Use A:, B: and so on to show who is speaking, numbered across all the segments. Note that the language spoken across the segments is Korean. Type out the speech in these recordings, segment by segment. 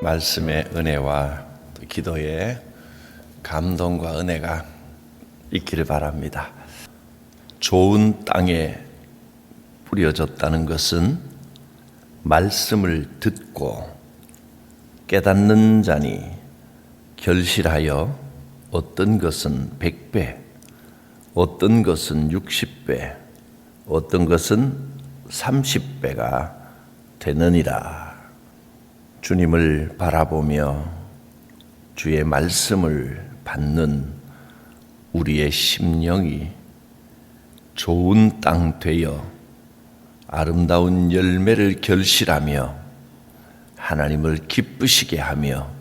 A: 말씀의 은혜와 기도의 감동과 은혜가 있기를 바랍니다. 좋은 땅에 뿌려졌다는 것은 말씀을 듣고 깨닫는 자니 결실하여 어떤 것은 100배, 어떤 것은 60배, 어떤 것은 30배가 되느니라. 주님을 바라보며 주의 말씀을 받는 우리의 심령이 좋은 땅 되어 아름다운 열매를 결실하며 하나님을 기쁘시게 하며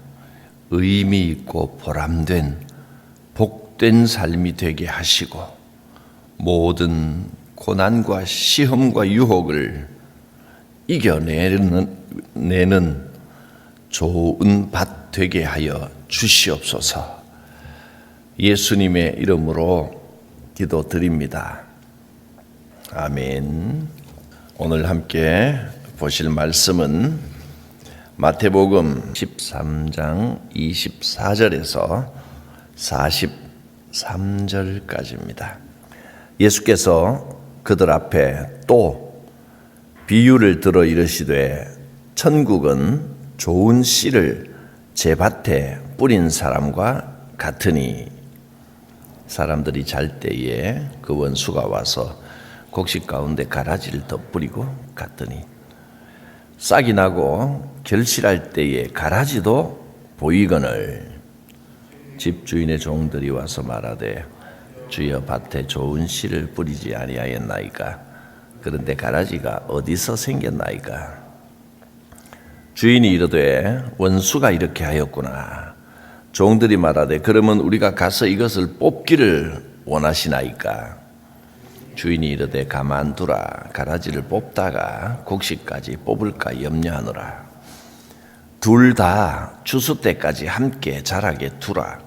A: 의미 있고 보람된 복된 삶이 되게 하시고 모든 고난과 시험과 유혹을 이겨내는 좋은 밭 되게 하여 주시옵소서. 예수님의 이름으로 기도드립니다. 아멘. 오늘 함께 보실 말씀은 마태복음 13장 24절에서 43절까지입니다. 예수께서 그들 앞에 또 비유를 들어 이르시되 천국은 좋은 씨를 제 밭에 뿌린 사람과 같으니 사람들이 잘 때에 그 원수가 와서 곡식 가운데 가라지를 더 뿌리고 갔더니 싹이 나고 결실할 때에 가라지도 보이거늘 집주인의 종들이 와서 말하되 주여 밭에 좋은 씨를 뿌리지 아니하였나이까 그런데 가라지가 어디서 생겼나이까 주인이 이르되 원수가 이렇게 하였구나. 종들이 말하되 그러면 우리가 가서 이것을 뽑기를 원하시나이까 주인이 이르되 가만두라. 가라지를 뽑다가 곡식까지 뽑을까 염려하노라. 둘 다 추수 때까지 함께 자라게 두라.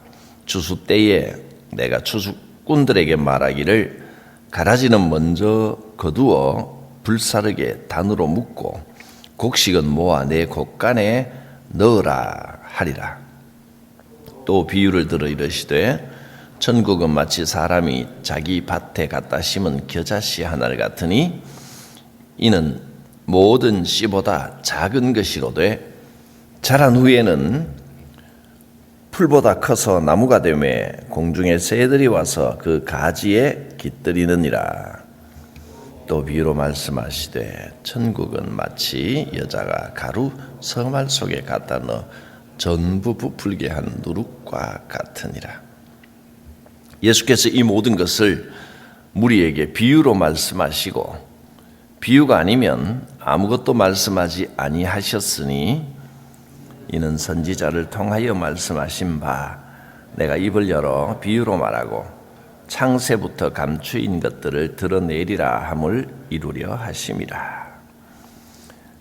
A: 추수 때에 내가 추수꾼들에게 말하기를 가라지는 먼저 거두어 불사르게 단으로 묶고 곡식은 모아 내 곡간에 넣으라 하리라. 또 비유를 들어 이르시되 천국은 마치 사람이 자기 밭에 갖다 심은 겨자씨 하나를 같으니 이는 모든 씨보다 작은 것이로되 자란 후에는 풀보다 커서 나무가 되매 공중의 새들이 와서 그 가지에 깃들이느니라. 또 비유로 말씀하시되 천국은 마치 여자가 가루 서말 속에 갖다 넣어 전부 부풀게 한 누룩과 같으니라. 예수께서 이 모든 것을 무리에게 비유로 말씀하시고 비유가 아니면 아무것도 말씀하지 아니하셨으니 이는 선지자를 통하여 말씀하신 바 내가 입을 열어 비유로 말하고 창세부터 감추인 것들을 드러내리라 함을 이루려 하심이라.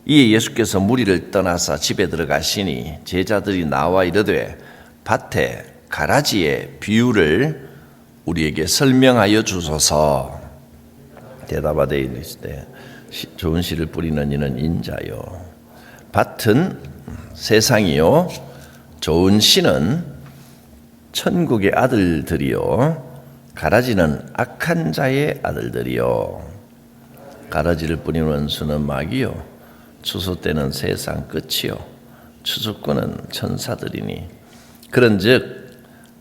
A: 이에 예수께서 무리를 떠나사 집에 들어가시니 제자들이 나와 이르되 밭에 가라지의 비유를 우리에게 설명하여 주소서. 대답하되 이르시되 좋은 씨를 뿌리는 이는 인자요 밭은 세상이요 좋은 씨는 천국의 아들들이요 가라지는 악한 자의 아들들이요 가라지를 뿌리는 원수는 마귀요 추수 때는 세상 끝이요 추수꾼은 천사들이니 그런즉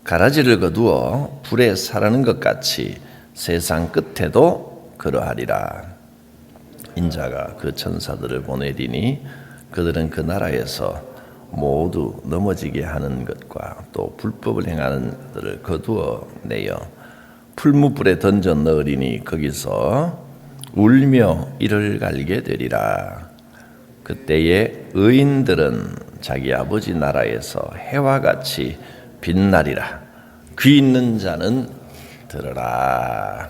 A: 가라지를 거두어 불에 사르는 것 같이 세상 끝에도 그러하리라. 인자가 그 천사들을 보내리니 그들은 그 나라에서 모두 넘어지게 하는 것과 또 불법을 행하는 자들을 거두어 내어 풀무불에 던져 넣으리니 거기서 울며 이를 갈게 되리라. 그때에 의인들은 자기 아버지 나라에서 해와 같이 빛나리라. 귀 있는 자는 들으라.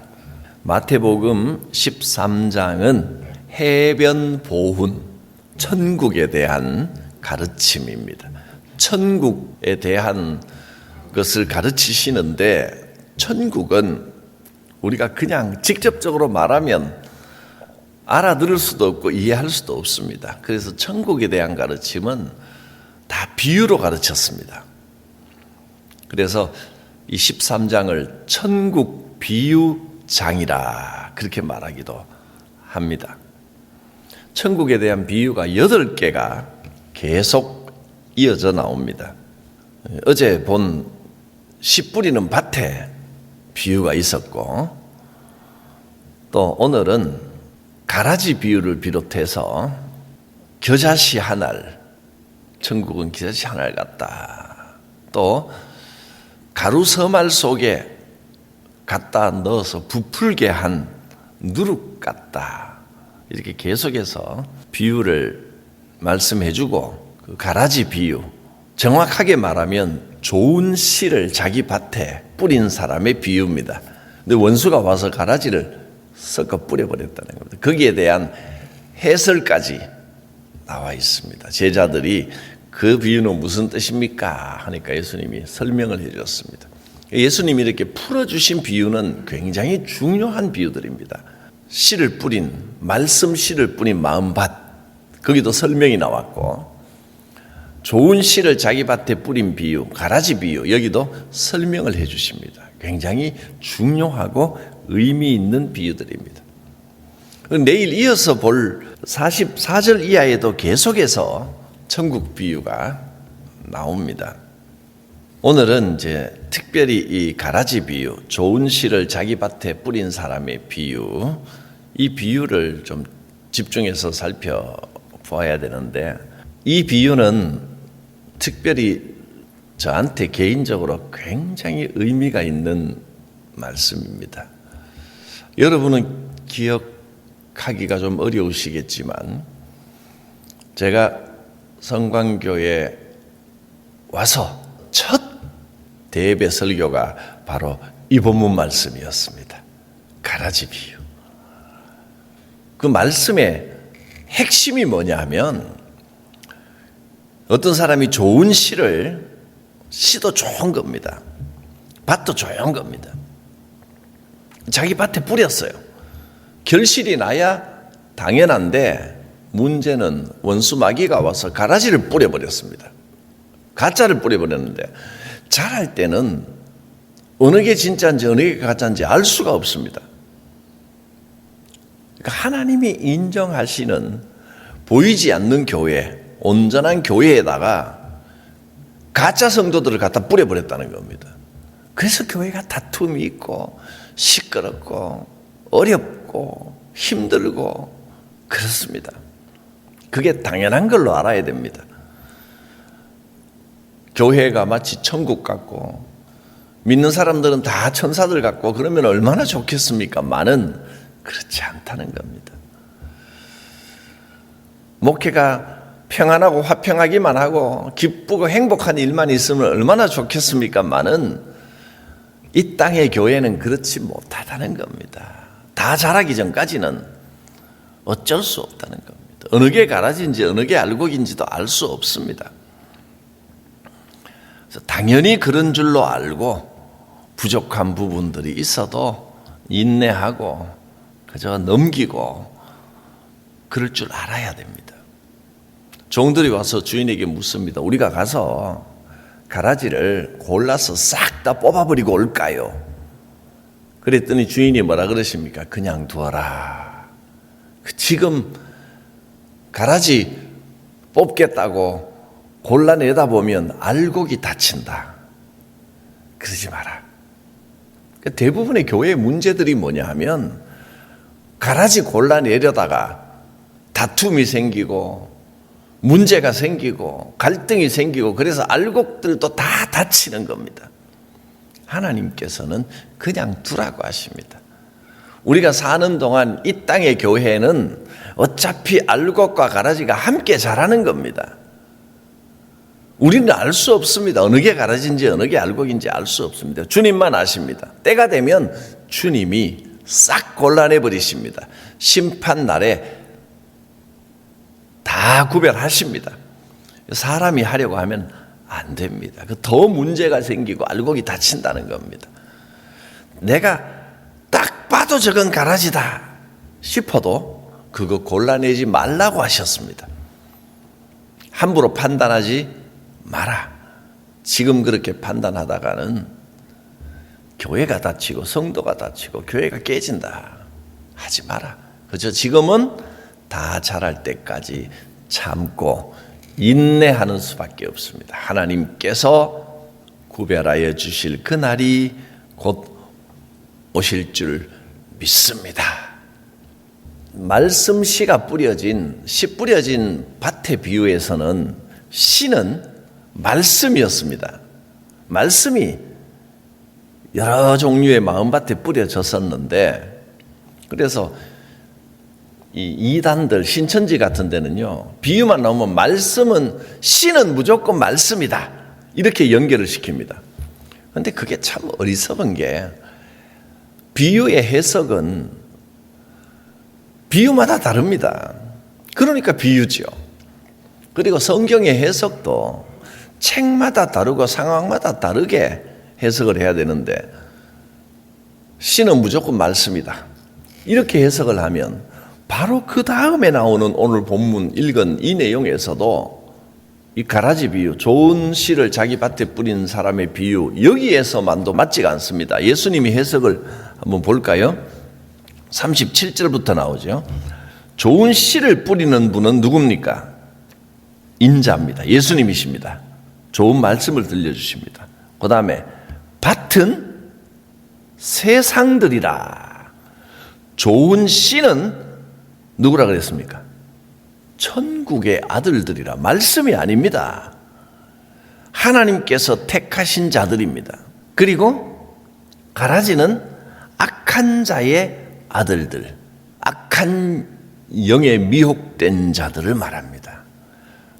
A: 마태복음 13장은 해변 보훈, 천국에 대한 가르침입니다. 천국에 대한 것을 가르치시는데 천국은 우리가 그냥 직접적으로 말하면 알아들을 수도 없고 이해할 수도 없습니다. 그래서 천국에 대한 가르침은 다 비유로 가르쳤습니다. 그래서 이 13장을 천국 비유장이라 그렇게 말하기도 합니다. 천국에 대한 비유가 8개가 계속 이어져 나옵니다. 어제 본 씨 뿌리는 밭에 비유가 있었고, 또 오늘은 가라지 비유를 비롯해서 겨자씨 한 알, 천국은 겨자씨 한 알 같다. 또 가루 서말 속에 갖다 넣어서 부풀게 한 누룩 같다. 이렇게 계속해서 비유를 말씀해주고, 그 가라지 비유, 정확하게 말하면 좋은 씨를 자기 밭에 뿌린 사람의 비유입니다. 근데 원수가 와서 가라지를 섞어 뿌려버렸다는 겁니다. 거기에 대한 해설까지 나와 있습니다. 제자들이 그 비유는 무슨 뜻입니까? 하니까 예수님이 설명을 해주었습니다. 예수님이 이렇게 풀어주신 비유는 굉장히 중요한 비유들입니다. 씨를 뿌린, 말씀 씨를 뿌린 마음밭, 거기도 설명이 나왔고, 좋은 씨를 자기 밭에 뿌린 비유, 가라지 비유, 여기도 설명을 해 주십니다. 굉장히 중요하고 의미 있는 비유들입니다. 내일 이어서 볼 44절 이하에도 계속해서 천국 비유가 나옵니다. 오늘은 이제 특별히 이 가라지 비유, 좋은 씨를 자기 밭에 뿌린 사람의 비유, 이 비유를 좀 집중해서 살펴보아야 되는데, 이 비유는 특별히 저한테 개인적으로 굉장히 의미가 있는 말씀입니다. 여러분은 기억하기가 좀 어려우시겠지만, 제가 성광교에 와서 첫 대예배 설교가 바로 이 본문 말씀이었습니다. 가라지 비유. 그 말씀의 핵심이 뭐냐 하면, 어떤 사람이 좋은 씨도 좋은 겁니다. 밭도 좋은 겁니다. 자기 밭에 뿌렸어요. 결실이 나야 당연한데, 문제는 원수 마귀가 와서 가라지를 뿌려버렸습니다. 가짜를 뿌려버렸는데, 자랄 때는 어느 게 진짜인지 어느 게 가짜인지 알 수가 없습니다. 그러니까 하나님이 인정하시는 보이지 않는 교회, 온전한 교회에다가 가짜 성도들을 갖다 뿌려버렸다는 겁니다. 그래서 교회가 다툼이 있고 시끄럽고 어렵고 힘들고 그렇습니다. 그게 당연한 걸로 알아야 됩니다. 교회가 마치 천국 같고 믿는 사람들은 다 천사들 같고 그러면 얼마나 좋겠습니까만은 그렇지 않다는 겁니다. 목회가 평안하고 화평하기만 하고 기쁘고 행복한 일만 있으면 얼마나 좋겠습니까만은 이 땅의 교회는 그렇지 못하다는 겁니다. 다 잘하기 전까지는 어쩔 수 없다는 겁니다. 어느 게 가라지인지 어느 게 알곡인지도 알 수 없습니다. 그래서 당연히 그런 줄로 알고 부족한 부분들이 있어도 인내하고 그저 넘기고 그럴 줄 알아야 됩니다. 종들이 와서 주인에게 묻습니다. 우리가 가서 가라지를 골라서 싹 다 뽑아버리고 올까요? 그랬더니 주인이 뭐라 그러십니까? 그냥 두어라. 지금 가라지 뽑겠다고 골라내다 보면 알곡이 다친다. 그러지 마라. 대부분의 교회의 문제들이 뭐냐 하면 가라지 골라내려다가 다툼이 생기고 문제가 생기고 갈등이 생기고 그래서 알곡들도 다 다치는 겁니다. 하나님께서는 그냥 두라고 하십니다. 우리가 사는 동안 이 땅의 교회는 어차피 알곡과 가라지가 함께 자라는 겁니다. 우리는 알 수 없습니다. 어느 게 가라지인지 어느 게 알곡인지 알 수 없습니다. 주님만 아십니다. 때가 되면 주님이 싹 골라내버리십니다. 심판날에 다 구별하십니다. 사람이 하려고 하면 안 됩니다. 더 문제가 생기고 알곡이 다친다는 겁니다. 내가 딱 봐도 저건 가라지다 싶어도 그거 골라내지 말라고 하셨습니다. 함부로 판단하지 마라. 지금 그렇게 판단하다가는 교회가 다치고 성도가 다치고 교회가 깨진다. 하지 마라. 그저 지금은 다 자랄 때까지 참고 인내하는 수밖에 없습니다. 하나님께서 구별하여 주실 그날이 곧 오실 줄 믿습니다. 말씀 씨가 뿌려진 밭의 비유에서는 씨는 말씀이었습니다. 말씀이 여러 종류의 마음밭에 뿌려졌었는데, 그래서 이 이단들 신천지 같은 데는요, 비유만 나오면 말씀은 씨는 무조건 말씀이다 이렇게 연결을 시킵니다. 그런데 그게 참 어리석은 게, 비유의 해석은 비유마다 다릅니다. 그러니까 비유지요. 그리고 성경의 해석도 책마다 다르고 상황마다 다르게 해석을 해야 되는데, 씨는 무조건 말씀이다 이렇게 해석을 하면 바로 그 다음에 나오는 오늘 본문 읽은 이 내용에서도 이 가라지 비유, 좋은 씨를 자기 밭에 뿌린 사람의 비유, 여기에서만도 맞지가 않습니다. 예수님이 해석을 한번 볼까요? 37절부터 나오죠. 좋은 씨를 뿌리는 분은 누굽니까? 인자입니다. 예수님이십니다. 좋은 말씀을 들려주십니다. 그 다음에 밭은 세상들이라. 좋은 씨는 누구라 그랬습니까? 천국의 아들들이라. 말씀이 아닙니다. 하나님께서 택하신 자들입니다. 그리고 가라지는 악한 자의 아들들, 악한 영에 미혹된 자들을 말합니다.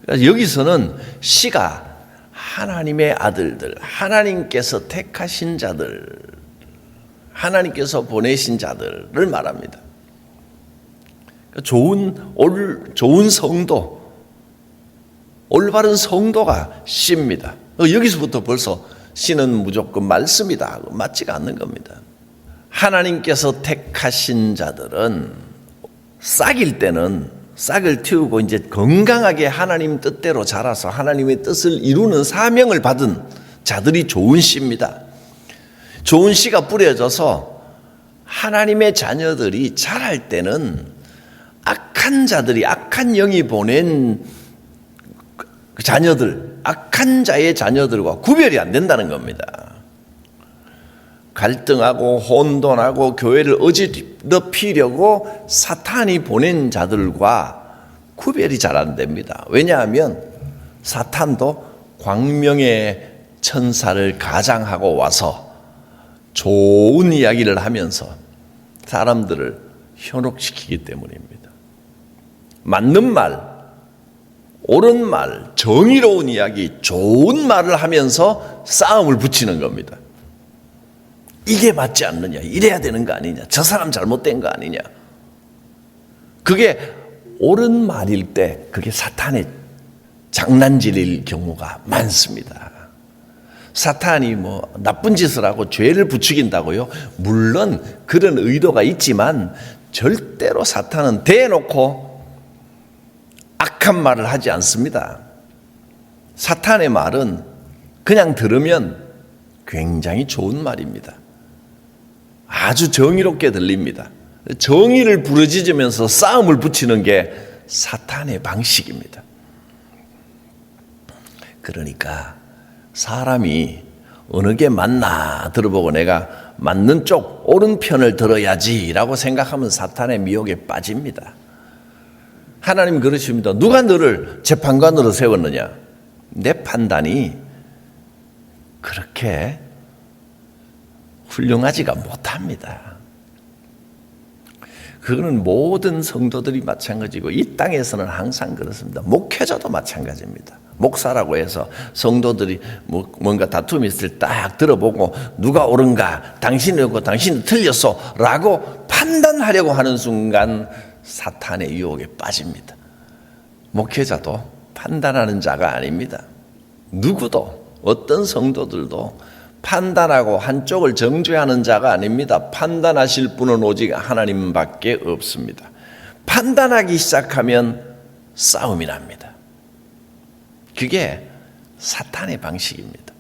A: 여기서는 씨가 하나님의 아들들, 하나님께서 택하신 자들, 하나님께서 보내신 자들을 말합니다. 좋은 성도, 올바른 성도가 씨입니다. 여기서부터 벌써 씨는 무조건 말씀이다. 맞지가 않는 겁니다. 하나님께서 택하신 자들은 싹일 때는 싹을 틔우고 이제 건강하게 하나님 뜻대로 자라서 하나님의 뜻을 이루는 사명을 받은 자들이 좋은 씨입니다. 좋은 씨가 뿌려져서 하나님의 자녀들이 자랄 때는 악한 자들이, 악한 영이 보낸 자녀들, 악한 자의 자녀들과 구별이 안 된다는 겁니다. 갈등하고 혼돈하고 교회를 어지럽히려고 사탄이 보낸 자들과 구별이 잘 안 됩니다. 왜냐하면 사탄도 광명의 천사를 가장하고 와서 좋은 이야기를 하면서 사람들을 현혹시키기 때문입니다. 맞는 말, 옳은 말, 정의로운 이야기, 좋은 말을 하면서 싸움을 붙이는 겁니다. 이게 맞지 않느냐, 이래야 되는 거 아니냐, 저 사람 잘못된 거 아니냐. 그게 옳은 말일 때 그게 사탄의 장난질일 경우가 많습니다. 사탄이 뭐 나쁜 짓을 하고 죄를 부추긴다고요? 물론 그런 의도가 있지만 절대로 사탄은 대놓고 악한 말을 하지 않습니다. 사탄의 말은 그냥 들으면 굉장히 좋은 말입니다. 아주 정의롭게 들립니다. 정의를 부르짖으면서 싸움을 붙이는 게 사탄의 방식입니다. 그러니까 사람이 어느 게 맞나 들어보고 내가 맞는 쪽, 옳은 편을 들어야지라고 생각하면 사탄의 미혹에 빠집니다. 하나님 그러십니다. 누가 너를 재판관으로 세웠느냐? 내 판단이 그렇게 훌륭하지가 못합니다. 그거는 모든 성도들이 마찬가지고 이 땅에서는 항상 그렇습니다. 목회자도 마찬가지입니다. 목사라고 해서 성도들이 뭔가 다툼이 있을 때 딱 들어보고 누가 옳은가, 당신이 옳고 당신이 틀렸어 라고 판단하려고 하는 순간 사탄의 유혹에 빠집니다. 목회자도 판단하는 자가 아닙니다. 누구도, 어떤 성도들도 판단하고 한쪽을 정죄하는 자가 아닙니다. 판단하실 분은 오직 하나님밖에 없습니다. 판단하기 시작하면 싸움이 납니다. 그게 사탄의 방식입니다.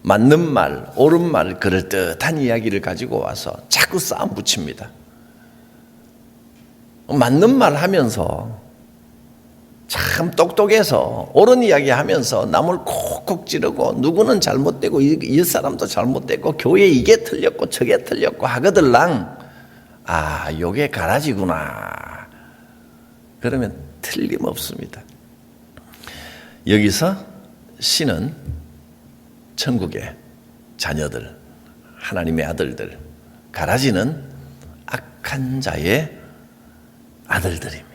A: 맞는 말, 옳은 말, 그럴듯한 이야기를 가지고 와서 자꾸 싸움 붙입니다. 맞는 말 하면서 참 똑똑해서 옳은 이야기 하면서 남을 콕콕 찌르고 누구는 잘못되고 이 사람도 잘못되고 교회 이게 틀렸고 저게 틀렸고 하거들랑 아, 요게 가라지구나. 그러면 틀림없습니다. 여기서 신은 천국의 자녀들, 하나님의 아들들, 가라지는 악한 자의 아들들입니다.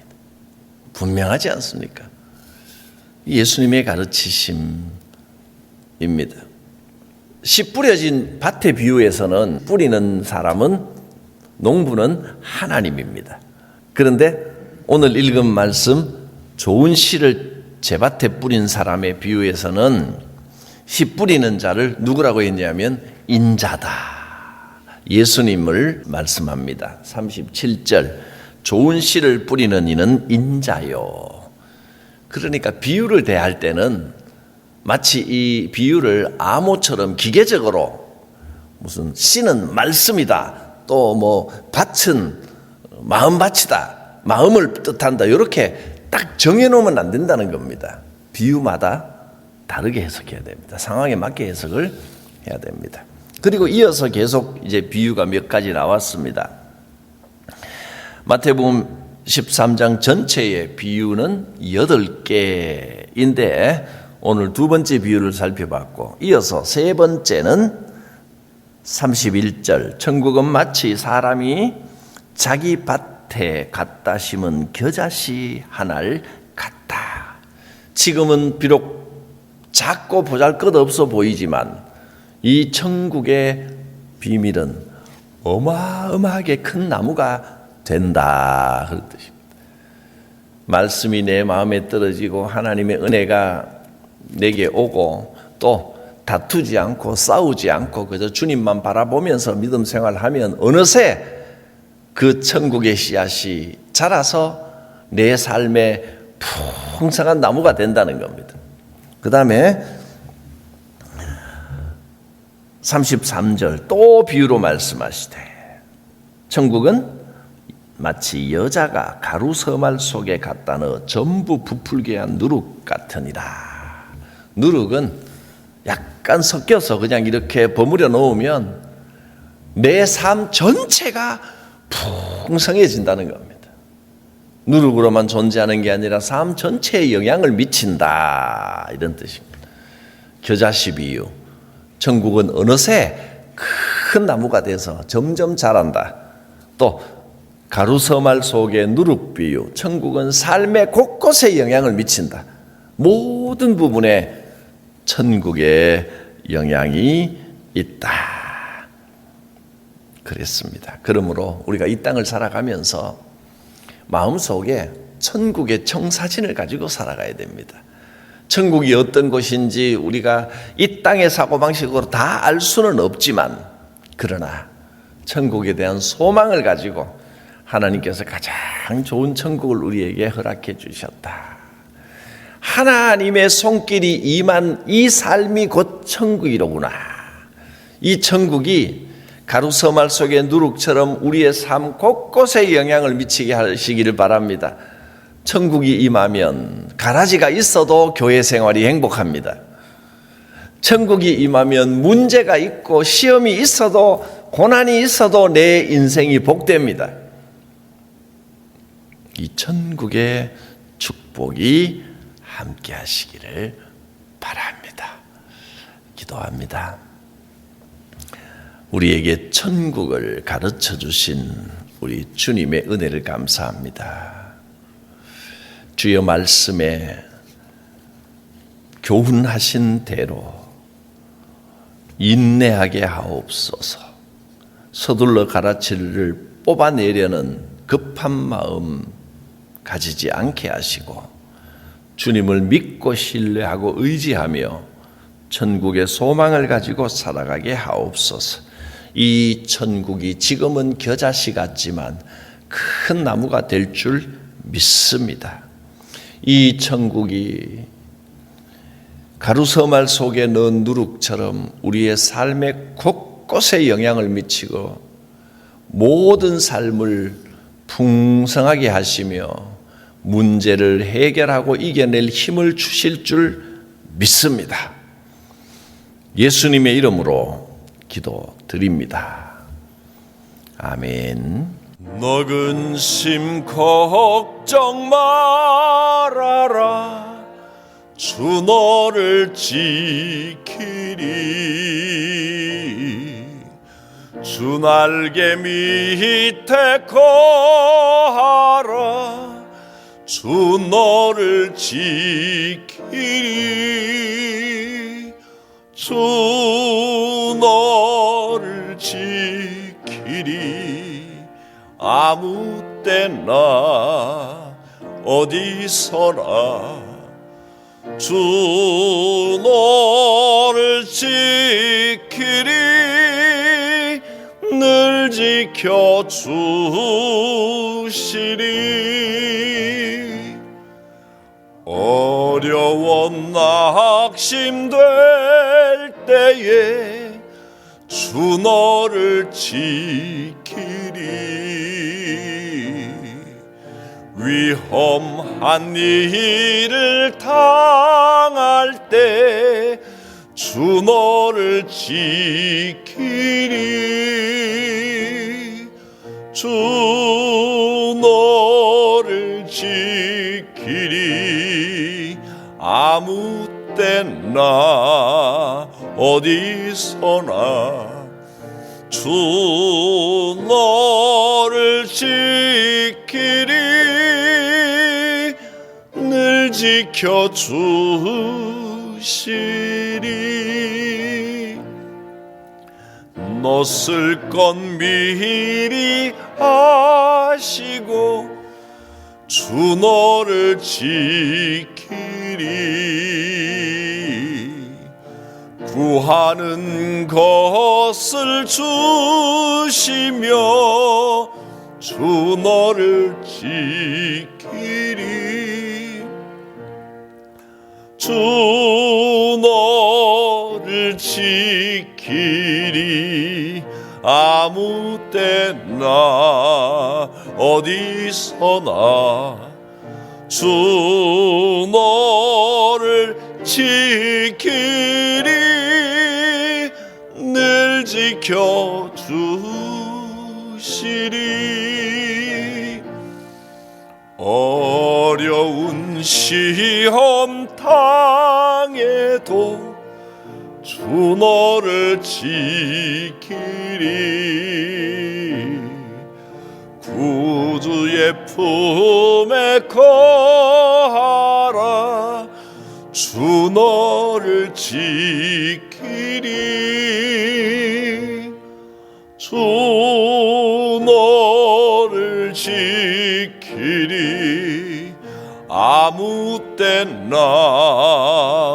A: 분명하지 않습니까? 예수님의 가르치심입니다. 씨 뿌려진 밭의 비유에서는 뿌리는 사람은 농부는 하나님입니다. 그런데 오늘 읽은 말씀 좋은 씨를 제 밭에 뿌린 사람의 비유에서는 씨 뿌리는 자를 누구라고 했냐면 인자다. 예수님을 말씀합니다. 37절 좋은 씨를 뿌리는 이는 인자요. 그러니까 비유를 대할 때는 마치 이 비유를 암호처럼 기계적으로 무슨 씨는 말씀이다. 또 뭐 밭은 마음밭이다. 마음을 뜻한다. 이렇게 딱 정해놓으면 안 된다는 겁니다. 비유마다 다르게 해석해야 됩니다. 상황에 맞게 해석을 해야 됩니다. 그리고 이어서 계속 이제 비유가 몇 가지 나왔습니다. 마태복음 13장 전체의 비유는 8개인데 오늘 두 번째 비유를 살펴봤고 이어서 세 번째는 31절 천국은 마치 사람이 자기 밭에 갖다 심은 겨자씨 하나를 같다. 지금은 비록 작고 보잘것없어 보이지만 이 천국의 비밀은 어마어마하게 큰 나무가 된다. 그런 뜻입니다. 말씀이 내 마음에 떨어지고 하나님의 은혜가 내게 오고 또 다투지 않고 싸우지 않고 그저 주님만 바라보면서 믿음 생활하면 어느새 그 천국의 씨앗이 자라서 내 삶에 풍성한 나무가 된다는 겁니다. 그 다음에 33절 또 비유로 말씀하시되 천국은 마치 여자가 가루 서말 속에 갖다 넣어 전부 부풀게 한 누룩 같으니라. 누룩은 약간 섞여서 그냥 이렇게 버무려 놓으면 내 삶 전체가 풍성해진다는 겁니다. 누룩으로만 존재하는 게 아니라 삶 전체에 영향을 미친다. 이런 뜻입니다. 겨자씨 비유. 천국은 어느새 큰 나무가 돼서 점점 자란다. 또 가루서말 속의 누룩 비유. 천국은 삶의 곳곳에 영향을 미친다. 모든 부분에 천국의 영향이 있다. 그랬습니다. 그러므로 우리가 이 땅을 살아가면서 마음속에 천국의 청사진을 가지고 살아가야 됩니다. 천국이 어떤 곳인지 우리가 이 땅의 사고방식으로 다 알 수는 없지만 그러나 천국에 대한 소망을 가지고 하나님께서 가장 좋은 천국을 우리에게 허락해 주셨다. 하나님의 손길이 임한 이 삶이 곧 천국이로구나. 이 천국이 가루서말 속의 누룩처럼 우리의 삶 곳곳에 영향을 미치게 하시기를 바랍니다. 천국이 임하면 가라지가 있어도 교회 생활이 행복합니다. 천국이 임하면 문제가 있고 시험이 있어도 고난이 있어도 내 인생이 복됩니다. 이 천국의 축복이 함께 하시기를 바랍니다. 기도합니다. 우리에게 천국을 가르쳐 주신 우리 주님의 은혜를 감사합니다. 주의 말씀에 교훈하신 대로 인내하게 하옵소서. 서둘러 가라치를 뽑아내려는 급한 마음 가지지 않게 하시고 주님을 믿고 신뢰하고 의지하며 천국의 소망을 가지고 살아가게 하옵소서. 이 천국이 지금은 겨자씨 같지만 큰 나무가 될 줄 믿습니다. 이 천국이 가루서말 속에 넣은 누룩처럼 우리의 삶의 곳곳에 영향을 미치고 모든 삶을 풍성하게 하시며 문제를 해결하고 이겨낼 힘을 주실 줄 믿습니다. 예수님의 이름으로 기도드립니다. 아멘. 너 근심 걱정 말아라. 주 너를 지키리. 주 날개 밑에 거하라. 주 너를 지키리. 주 너를 지키리. 아무 때나 어디서나 주 너를 지키리. 늘 지켜주시리. 어려운 낙심될 때에 주 너를 지키리. 위험한 일을 당할 때 주 너를 지키리. 주 너를 지키리. 아무 때나 어디서나 주 너를 지키리. 늘 지켜주시리. 너 쓸 건 미리 아시고 주 너를 지키리. 구하는 것을 주시며 주 너를 지키리. 주 너를 지키리. 아무 때나 어디서나 주 너를 지키리. 늘 지켜주시리. 어려운 시험 당해도 주 너를 지키리. 구주의 품에 거하라. 주 너를 지키리. 주 너를 지키리. 아무 때나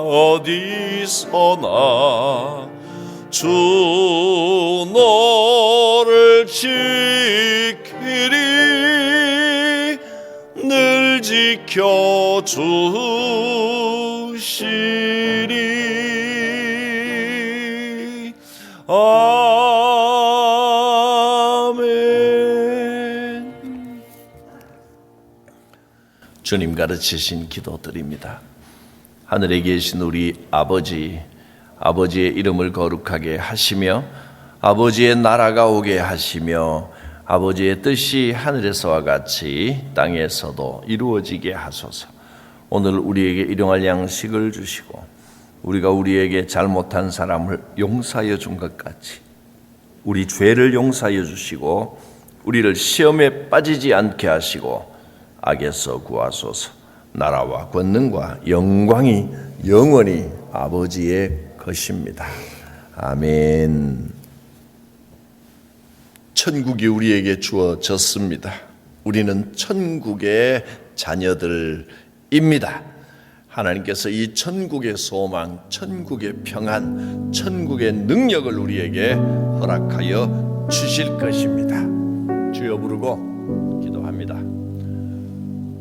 A: 어디서나 주 너를 지키리. 늘 지켜주시리. 아멘. 주님 가르치신 기도드립니다. 하늘에 계신 우리 아버지, 아버지의 이름을 거룩하게 하시며 아버지의 나라가 오게 하시며 아버지의 뜻이 하늘에서와 같이 땅에서도 이루어지게 하소서. 오늘 우리에게 일용할 양식을 주시고 우리가 우리에게 잘못한 사람을 용서하여 준 것 같이 우리 죄를 용서하여 주시고 우리를 시험에 빠지지 않게 하시고 악에서 구하소서. 나라와 권능과 영광이 영원히 아버지의 것입니다. 아멘. 천국이 우리에게 주어졌습니다. 우리는 천국의 자녀들입니다. 하나님께서 이 천국의 소망, 천국의 평안, 천국의 능력을 우리에게 허락하여 주실 것입니다. 주여 부르고 기도합니다.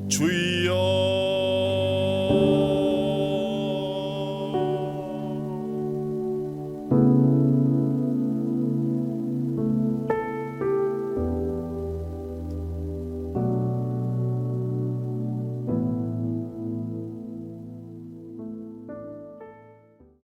A: 주여